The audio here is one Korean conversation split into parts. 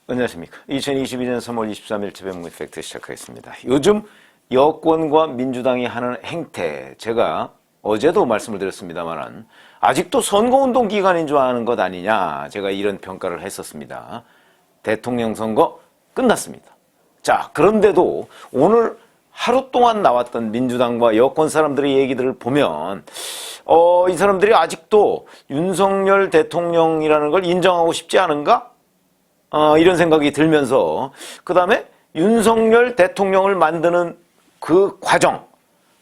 안녕하십니까. 2022년 3월 23일 최병무 팩트 시작하겠습니다. 요즘 여권과 민주당이 하는 행태, 제가 어제도 말씀을 드렸습니다만 아직도 선거운동 기간인 줄 아는 것 아니냐, 제가 이런 평가를 했었습니다. 대통령 선거 끝났습니다. 자, 그런데도 오늘 하루 동안 나왔던 민주당과 여권 사람들의 얘기들을 보면 이 사람들이 아직도 윤석열 대통령이라는 걸 인정하고 싶지 않은가? 이런 생각이 들면서, 그 다음에 윤석열 대통령을 만드는 그 과정,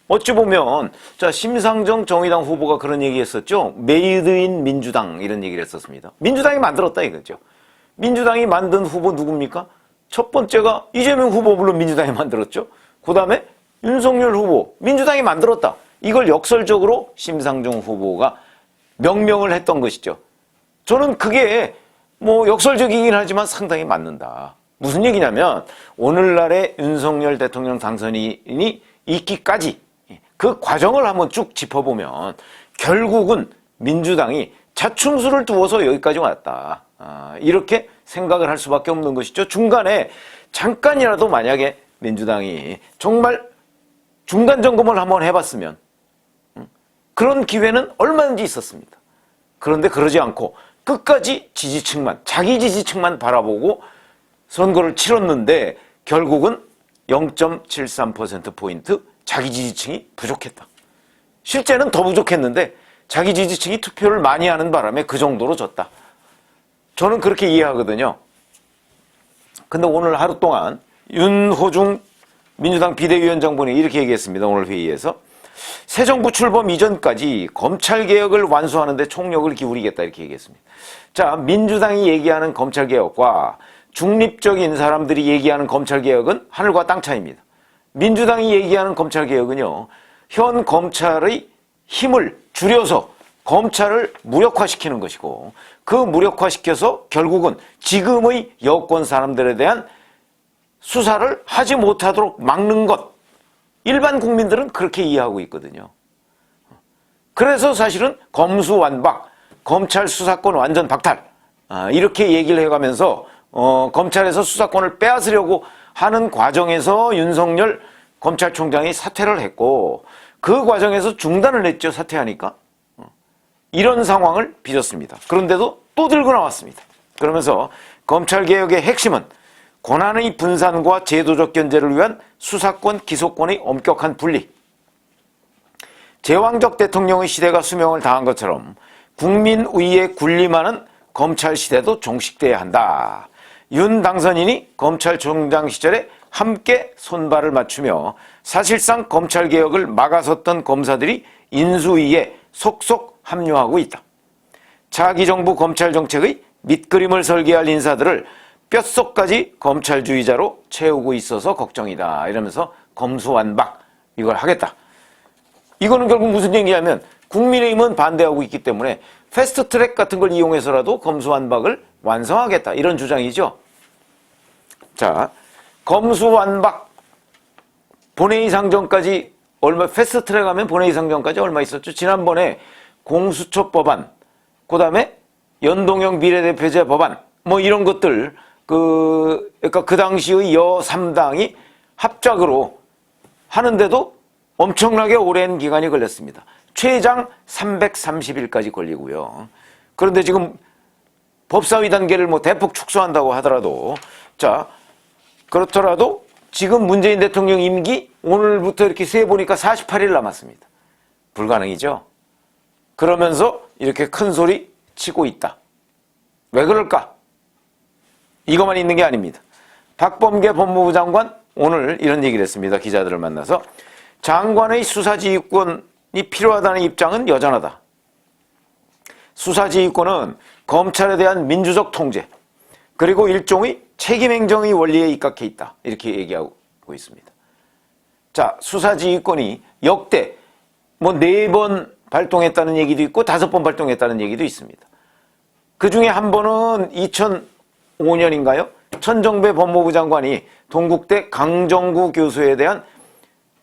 어찌 보면, 자, 심상정 정의당 후보가 그런 얘기 했었죠. 메이드 인 민주당, 이런 얘기를 했었습니다. 민주당이 만들었다 이거죠. 민주당이 만든 후보 누굽니까? 첫 번째가 이재명 후보, 물론 민주당이 만들었죠. 그 다음에 윤석열 후보, 민주당이 만들었다. 이걸 역설적으로 심상정 후보가 명명을 했던 것이죠. 저는 그게 역설적이긴 하지만 상당히 맞는다. 무슨 얘기냐면 오늘날의 윤석열 대통령 당선인이 있기까지 그 과정을 한번 쭉 짚어보면 결국은 민주당이 자충수를 두어서 여기까지 왔다. 이렇게 생각을 할 수밖에 없는 것이죠. 중간에 잠깐이라도 만약에 민주당이 정말 중간 점검을 한번 해봤으면 그런 기회는 얼마든지 있었습니다. 그런데 그러지 않고 끝까지 지지층만, 자기 지지층만 바라보고 선거를 치렀는데 결국은 0.73%포인트 자기 지지층이 부족했다. 실제는 더 부족했는데 자기 지지층이 투표를 많이 하는 바람에 그 정도로 졌다. 저는 그렇게 이해하거든요. 근데 오늘 하루 동안 윤호중 민주당 비대위원장분이 이렇게 얘기했습니다. 오늘 회의에서. 새 정부 출범 이전까지 검찰개혁을 완수하는 데 총력을 기울이겠다 이렇게 얘기했습니다. 자, 민주당이 얘기하는 검찰개혁과 중립적인 사람들이 얘기하는 검찰개혁은 하늘과 땅 차이입니다. 민주당이 얘기하는 검찰개혁은요, 현 검찰의 힘을 줄여서 검찰을 무력화시키는 것이고, 그 무력화시켜서 결국은 지금의 여권 사람들에 대한 수사를 하지 못하도록 막는 것, 일반 국민들은 그렇게 이해하고 있거든요. 그래서 사실은 검수완박, 검찰 수사권 완전 박탈, 이렇게 얘기를 해가면서 검찰에서 수사권을 빼앗으려고 하는 과정에서 윤석열 검찰총장이 사퇴를 했고, 그 과정에서 중단을 했죠. 사퇴하니까. 이런 상황을 빚었습니다. 그런데도 또 들고 나왔습니다. 그러면서 검찰개혁의 핵심은 권한의 분산과 제도적 견제를 위한 수사권, 기소권의 엄격한 분리. 제왕적 대통령의 시대가 수명을 다한 것처럼 국민의회 군림하는 검찰 시대도 종식돼야 한다. 윤 당선인이 검찰총장 시절에 함께 손발을 맞추며 사실상 검찰개혁을 막아섰던 검사들이 인수위에 속속 합류하고 있다. 차기 정부 검찰 정책의 밑그림을 설계할 인사들을 뼛속까지 검찰주의자로 채우고 있어서 걱정이다. 이러면서 검수완박 이걸 하겠다. 이거는 결국 무슨 얘기냐면 국민의힘은 반대하고 있기 때문에 패스트트랙 같은 걸 이용해서라도 검수완박을 완성하겠다. 이런 주장이죠. 자, 검수완박 본회의 상정까지 얼마, 패스트트랙 하면 본회의 상정까지 얼마 있었죠? 지난번에 공수처법안, 그 다음에 연동형 비례대표제 법안, 이런 것들, 그러니까 그 당시의 여3당이 합작으로 하는데도 엄청나게 오랜 기간이 걸렸습니다. 최장 330일까지 걸리고요. 그런데 지금 법사위 단계를 대폭 축소한다고 하더라도, 자, 그렇더라도 지금 문재인 대통령 임기 오늘부터 이렇게 세보니까 48일 남았습니다. 불가능이죠. 그러면서 이렇게 큰 소리 치고 있다. 왜 그럴까? 이것만 있는 게 아닙니다. 박범계 법무부 장관 오늘 이런 얘기를 했습니다. 기자들을 만나서 장관의 수사지휘권이 필요하다는 입장은 여전하다. 수사지휘권은 검찰에 대한 민주적 통제 그리고 일종의 책임행정의 원리에 입각해 있다. 이렇게 얘기하고 있습니다. 자, 수사지휘권이 역대 4번 발동했다는 얘기도 있고 5번 발동했다는 얘기도 있습니다. 그 중에 한 번은 2005년인가요? 천정배 법무부 장관이 동국대 강정구 교수에 대한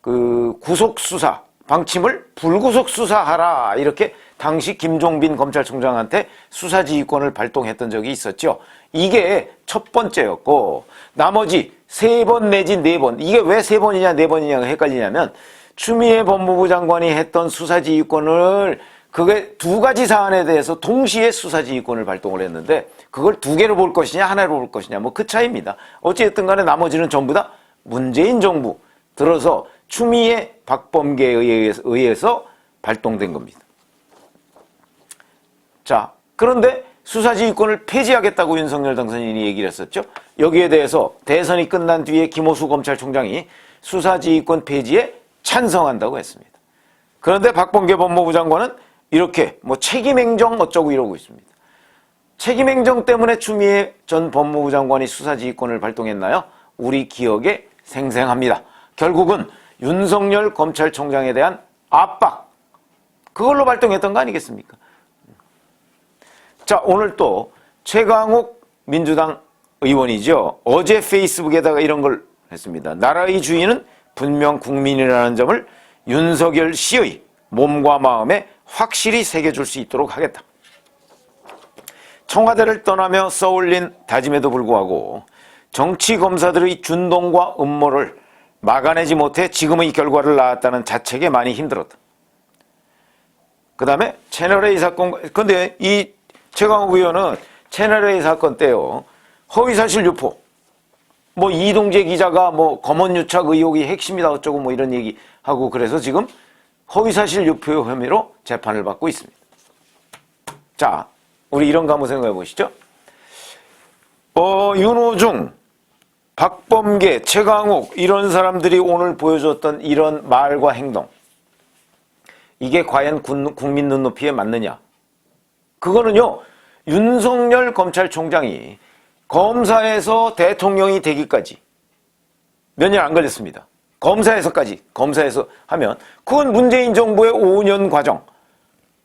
그 구속수사 방침을 불구속 수사하라 이렇게 당시 김종빈 검찰총장한테 수사지휘권을 발동했던 적이 있었죠. 이게 첫 번째였고, 나머지 3번 내지 4번, 이게 왜 3번이냐 4번이냐가 헷갈리냐면, 추미애 법무부 장관이 했던 수사지휘권을, 그게 2가지 사안에 대해서 동시에 수사지휘권을 발동을 했는데, 그걸 2개로 볼 것이냐 하나로 볼 것이냐, 뭐 그 차이입니다. 어찌됐든 간에 나머지는 전부 다 문재인 정부 들어서 추미애 박범계에 의해서 발동된 겁니다. 자, 그런데 수사지휘권을 폐지하겠다고 윤석열 당선인이 얘기를 했었죠. 여기에 대해서 대선이 끝난 뒤에 김호수 검찰총장이 수사지휘권 폐지에 찬성한다고 했습니다. 그런데 박범계 법무부 장관은 이렇게 뭐 책임행정 어쩌고 이러고 있습니다. 책임행정 때문에 추미애 전 법무부 장관이 수사지휘권을 발동했나요? 우리 기억에 생생합니다. 결국은 윤석열 검찰총장에 대한 압박, 그걸로 발동했던 거 아니겠습니까? 자, 오늘 또 최강욱 민주당 의원이죠. 어제 페이스북에다가 이런 걸 했습니다. 나라의 주인은 분명 국민이라는 점을 윤석열 씨의 몸과 마음에 확실히 새겨줄 수 있도록 하겠다. 청와대를 떠나며 써올린 다짐에도 불구하고 정치검사들의 준동과 음모를 막아내지 못해 지금의 결과를 낳았다는 자책에 많이 힘들었다. 그 다음에 채널A 사건, 근데 이 최강욱 의원은 채널A 사건 때요, 허위사실 유포, 뭐 이동재 기자가 뭐 검언유착 의혹이 핵심이다 어쩌고 뭐 이런 얘기하고, 그래서 지금 허위사실 유포 혐의로 재판을 받고 있습니다. 자, 우리 이런 거 한번 생각해 보시죠. 윤호중, 박범계, 최강욱 이런 사람들이 오늘 보여줬던 이런 말과 행동, 이게 과연 국민 눈높이에 맞느냐? 그거는요, 윤석열 검찰총장이 검사에서 대통령이 되기까지 몇 년 안 걸렸습니다. 검사에서 하면 그건 문재인 정부의 5년 과정,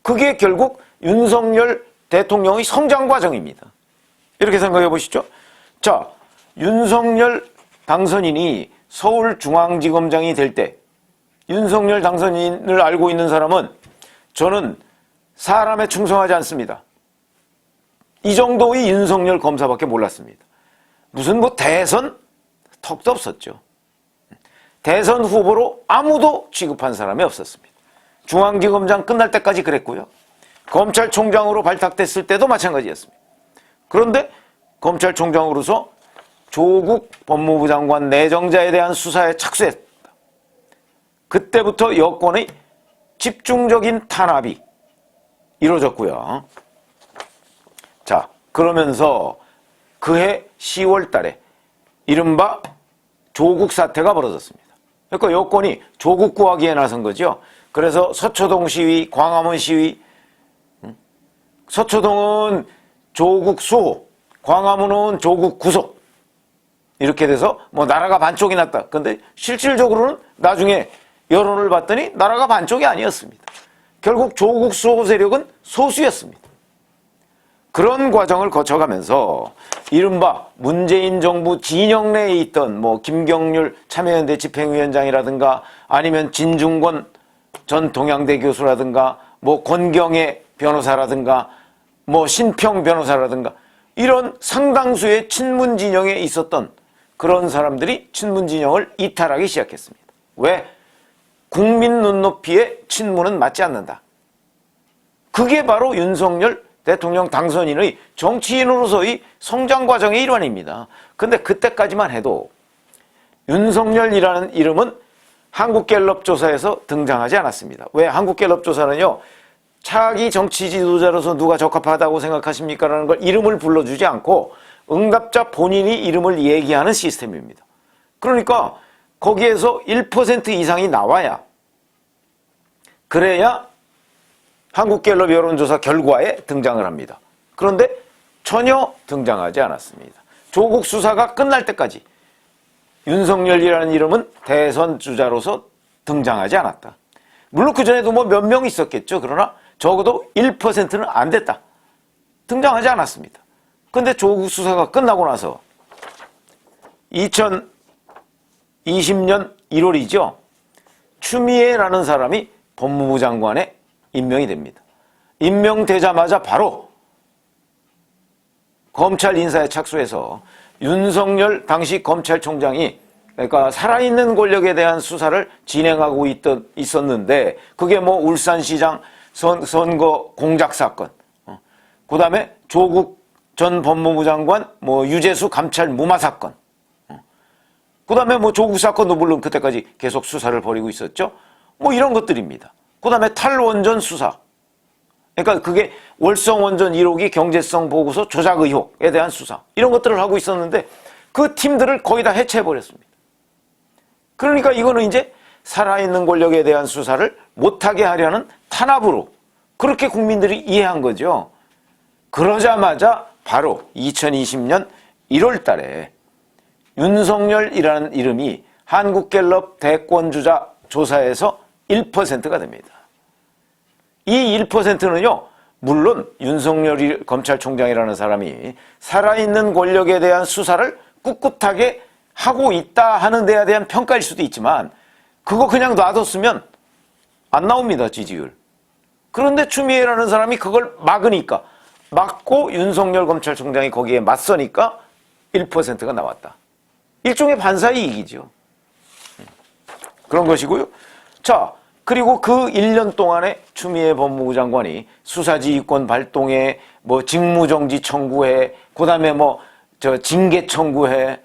그게 결국 윤석열 대통령의 성장 과정입니다. 이렇게 생각해 보시죠. 자, 윤석열 당선인이 서울중앙지검장이 될 때, 윤석열 당선인을 알고 있는 사람은 저는 사람에 충성하지 않습니다. 이 정도의 윤석열 검사밖에 몰랐습니다. 무슨 뭐 대선 턱도 없었죠. 대선 후보로 아무도 취급한 사람이 없었습니다. 중앙지검장 끝날 때까지 그랬고요. 검찰총장으로 발탁됐을 때도 마찬가지였습니다. 그런데 검찰총장으로서 조국 법무부 장관 내정자에 대한 수사에 착수했다. 그때부터 여권의 집중적인 탄압이 이루어졌고요. 자, 그러면서 그해 10월 달에 이른바 조국 사태가 벌어졌습니다. 그러니까 여권이 조국 구하기에 나선 거죠. 그래서 서초동 시위, 광화문 시위, 서초동은 조국 수호, 광화문은 조국 구속, 이렇게 돼서 뭐 나라가 반쪽이 났다. 근데 실질적으로는 나중에 여론을 봤더니 나라가 반쪽이 아니었습니다. 결국 조국 수호 세력은 소수였습니다. 그런 과정을 거쳐가면서 이른바 문재인 정부 진영 내에 있던 뭐 김경률 참여연대 집행위원장이라든가 아니면 진중권 전 동양대 교수라든가 뭐 권경애 변호사라든가 뭐 신평 변호사라든가 이런 상당수의 친문 진영에 있었던 그런 사람들이 친문 진영을 이탈하기 시작했습니다. 왜? 국민 눈높이에 친문은 맞지 않는다. 그게 바로 윤석열 대통령 당선인의 정치인으로서의 성장 과정의 일환입니다. 근데 그때까지만 해도 윤석열이라는 이름은 한국갤럽 조사에서 등장하지 않았습니다. 왜? 한국갤럽 조사는요, 차기 정치 지도자로서 누가 적합하다고 생각하십니까? 라는 걸 이름을 불러주지 않고 응답자 본인이 이름을 얘기하는 시스템입니다. 그러니까 거기에서 1% 이상이 나와야, 그래야 한국갤럽 여론조사 결과에 등장을 합니다. 그런데 전혀 등장하지 않았습니다. 조국 수사가 끝날 때까지 윤석열이라는 이름은 대선 주자로서 등장하지 않았다. 물론 그전에도 뭐 몇 명 있었겠죠. 그러나 적어도 1%는 안 됐다. 등장하지 않았습니다. 근데 조국 수사가 끝나고 나서 2020년 1월이죠. 추미애라는 사람이 법무부 장관에 임명이 됩니다. 임명되자마자 바로 검찰 인사에 착수해서 윤석열 당시 검찰총장이 그러니까 살아있는 권력에 대한 수사를 진행하고 있었는데 그게 뭐 울산시장 선거 공작 사건, 그 다음에 조국 전 법무부 장관 뭐 유재수 감찰 무마 사건, 그 다음에 뭐 조국 사건도 물론 그때까지 계속 수사를 벌이고 있었죠. 뭐 이런 것들입니다. 그 다음에 탈원전 수사. 그러니까 그게 월성원전 1호기 경제성 보고서 조작 의혹에 대한 수사. 이런 것들을 하고 있었는데 그 팀들을 거의 다 해체해버렸습니다. 그러니까 이거는 이제 살아있는 권력에 대한 수사를 못하게 하려는 탄압으로 그렇게 국민들이 이해한 거죠. 그러자마자 바로 2020년 1월 달에 윤석열이라는 이름이 한국갤럽 대권주자 조사에서 1%가 됩니다. 이 1%는요, 물론 윤석열 검찰총장이라는 사람이 살아있는 권력에 대한 수사를 꿋꿋하게 하고 있다 하는 데에 대한 평가일 수도 있지만 그거 그냥 놔뒀으면 안 나옵니다, 지지율. 그런데 추미애라는 사람이 그걸 막으니까, 막고 윤석열 검찰총장이 거기에 맞서니까 1%가 나왔다. 일종의 반사이익이죠. 그런 것이고요. 자, 그리고 그 1년 동안에 추미애 법무부 장관이 수사지휘권 발동해, 뭐 직무정지 청구해, 그 다음에 뭐 징계 청구해,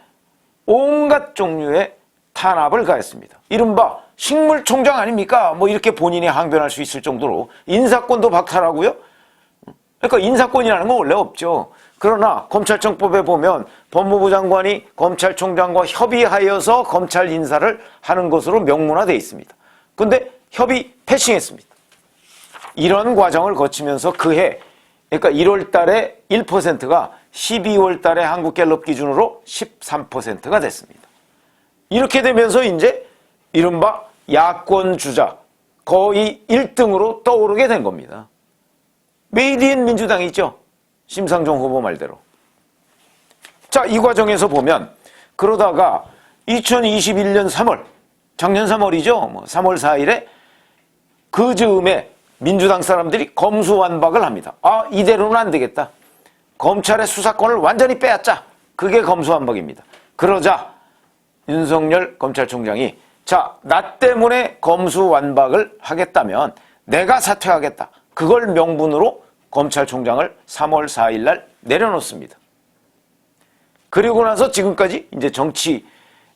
온갖 종류의 탄압을 가했습니다. 이른바 식물총장 아닙니까? 뭐 이렇게 본인이 항변할 수 있을 정도로 인사권도 박탈하고요. 그러니까 인사권이라는 건 원래 없죠. 그러나 검찰청법에 보면 법무부 장관이 검찰총장과 협의하여서 검찰 인사를 하는 것으로 명문화되어 있습니다. 근데 협의 패싱했습니다. 이런 과정을 거치면서 그해, 그러니까 1월 달에 1%가 12월 달에 한국갤럽 기준으로 13%가 됐습니다. 이렇게 되면서 이제 이른바 야권 주자 거의 1등으로 떠오르게 된 겁니다. 메이드 인 민주당이 있죠. 심상정 후보 말대로. 자, 이 과정에서 보면 그러다가 2021년 3월, 작년 3월이죠. 뭐 3월 4일에 그 즈음에 민주당 사람들이 검수완박을 합니다. 아, 이대로는 안 되겠다. 검찰의 수사권을 완전히 빼앗자. 그게 검수완박입니다. 그러자 윤석열 검찰총장이 자, 나 때문에 검수완박을 하겠다면 내가 사퇴하겠다. 그걸 명분으로 검찰총장을 3월 4일 날 내려놓습니다. 그리고 나서 지금까지 이제 정치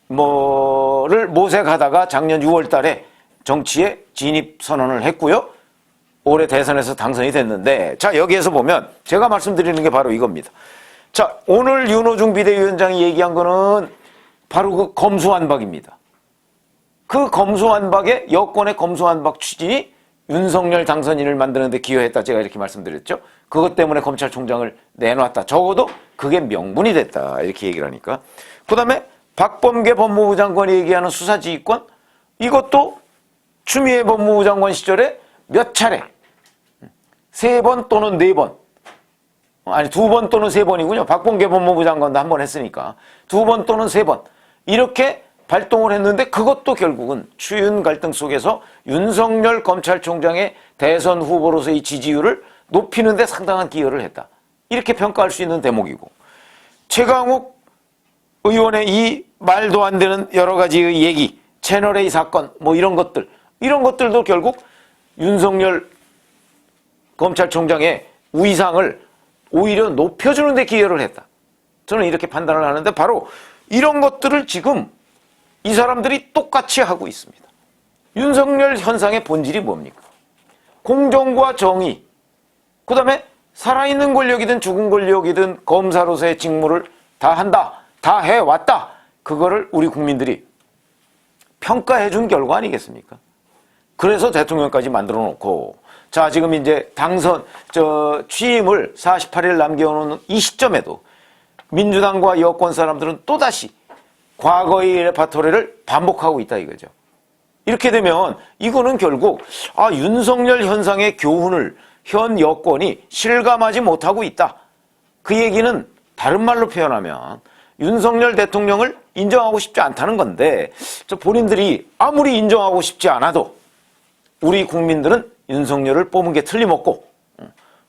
뭐를 모색하다가 작년 6월 달에 정치에 진입 선언을 했고요. 올해 대선에서 당선이 됐는데, 자, 여기에서 보면 제가 말씀드리는 게 바로 이겁니다. 자, 오늘 윤호중 비대위원장이 얘기한 거는 바로 그 검수완박입니다. 그 검수완박의 여권의 검수완박 추진이 윤석열 당선인을 만드는 데 기여했다. 제가 이렇게 말씀드렸죠. 그것 때문에 검찰총장을 내놨다. 적어도 그게 명분이 됐다. 이렇게 얘기를 하니까. 그 다음에 박범계 법무부 장관이 얘기하는 수사지휘권, 이것도 추미애 법무부 장관 시절에 몇 차례, 3번 또는 4번, 아니 2번 또는 3번이군요. 박범계 법무부 장관도 한 번 했으니까 2번 또는 3번 이렇게 발동을 했는데 그것도 결국은 추윤 갈등 속에서 윤석열 검찰총장의 대선 후보로서의 지지율을 높이는 데 상당한 기여를 했다. 이렇게 평가할 수 있는 대목이고, 최강욱 의원의 이 말도 안 되는 여러 가지의 얘기, 채널A 사건 뭐 이런 것들도 결국 윤석열 검찰총장의 위상을 오히려 높여주는 데 기여를 했다. 저는 이렇게 판단을 하는데 바로 이런 것들을 지금 이 사람들이 똑같이 하고 있습니다. 윤석열 현상의 본질이 뭡니까? 공정과 정의, 그 다음에 살아있는 권력이든 죽은 권력이든 검사로서의 직무를 다 한다, 다 해왔다. 그거를 우리 국민들이 평가해 준 결과 아니겠습니까? 그래서 대통령까지 만들어 놓고, 자, 지금 이제 취임을 48일 남겨놓은 이 시점에도 민주당과 여권 사람들은 또다시 과거의 레파토리를 반복하고 있다 이거죠. 이렇게 되면 이거는 결국 윤석열 현상의 교훈을 현 여권이 실감하지 못하고 있다. 그 얘기는 다른 말로 표현하면 윤석열 대통령을 인정하고 싶지 않다는 건데, 본인들이 아무리 인정하고 싶지 않아도 우리 국민들은 윤석열을 뽑은 게 틀림없고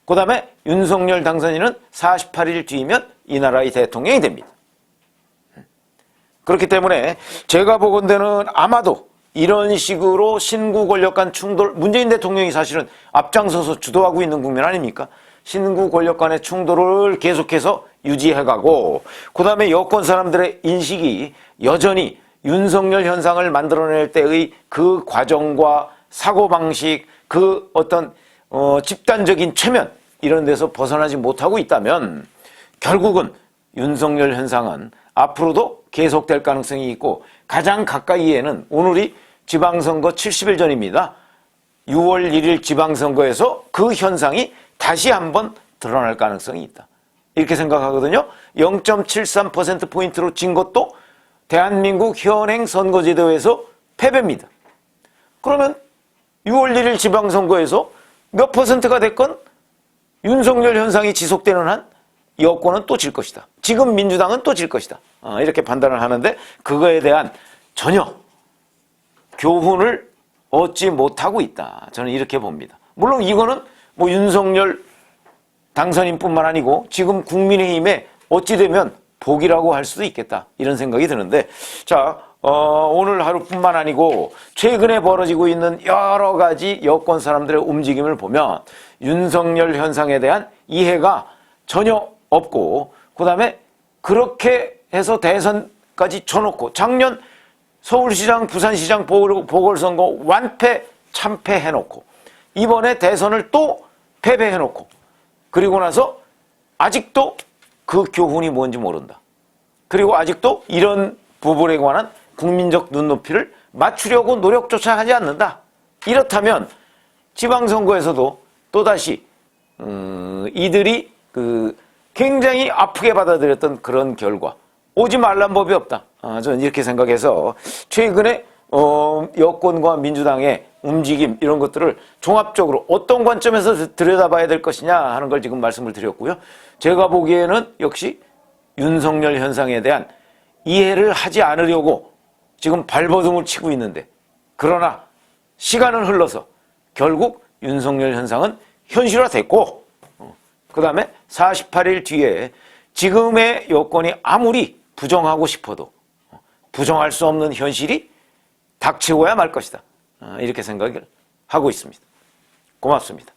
그 다음에 윤석열 당선인은 48일 뒤이면 이 나라의 대통령이 됩니다. 그렇기 때문에 제가 보건대는 아마도 이런 식으로 신구 권력 간 충돌, 문재인 대통령이 사실은 앞장서서 주도하고 있는 국면 아닙니까? 신구 권력 간의 충돌을 계속해서 유지해가고, 그 다음에 여권 사람들의 인식이 여전히 윤석열 현상을 만들어낼 때의 그 과정과 사고방식, 그 어떤 집단적인 최면, 이런 데서 벗어나지 못하고 있다면 결국은 윤석열 현상은 앞으로도 계속될 가능성이 있고, 가장 가까이에는 오늘이 지방선거 70일 전입니다. 6월 1일 지방선거에서 그 현상이 다시 한번 드러날 가능성이 있다. 이렇게 생각하거든요. 0.73%포인트로 진 것도 대한민국 현행 선거제도에서 패배입니다. 그러면 6월 1일 지방선거에서 몇 퍼센트가 됐건 윤석열 현상이 지속되는 한 여권은 또 질 것이다. 지금 민주당은 또 질 것이다. 이렇게 판단을 하는데, 그거에 대한 전혀 교훈을 얻지 못하고 있다. 저는 이렇게 봅니다. 물론 이거는 뭐 윤석열 당선인뿐만 아니고 지금 국민의힘에 어찌 되면 복이라고 할 수도 있겠다, 이런 생각이 드는데, 자, 오늘 하루뿐만 아니고 최근에 벌어지고 있는 여러 가지 여권 사람들의 움직임을 보면 윤석열 현상에 대한 이해가 전혀 없고, 그 다음에 그렇게 해서 대선까지 쳐놓고 작년 서울시장, 부산시장 보궐선거 완패, 참패해놓고 이번에 대선을 또 패배해놓고, 그리고 나서 아직도 그 교훈이 뭔지 모른다. 그리고 아직도 이런 부분에 관한 국민적 눈높이를 맞추려고 노력조차 하지 않는다. 이렇다면 지방선거에서도 또다시 이들이 굉장히 아프게 받아들였던 그런 결과, 오지 말란 법이 없다. 저는 이렇게 생각해서 최근에 여권과 민주당의 움직임, 이런 것들을 종합적으로 어떤 관점에서 들여다봐야 될 것이냐 하는 걸 지금 말씀을 드렸고요. 제가 보기에는 역시 윤석열 현상에 대한 이해를 하지 않으려고 지금 발버둥을 치고 있는데, 그러나 시간은 흘러서 결국 윤석열 현상은 현실화됐고, 그 다음에 48일 뒤에 지금의 여건이 아무리 부정하고 싶어도 부정할 수 없는 현실이 닥치고야 말 것이다. 이렇게 생각을 하고 있습니다. 고맙습니다.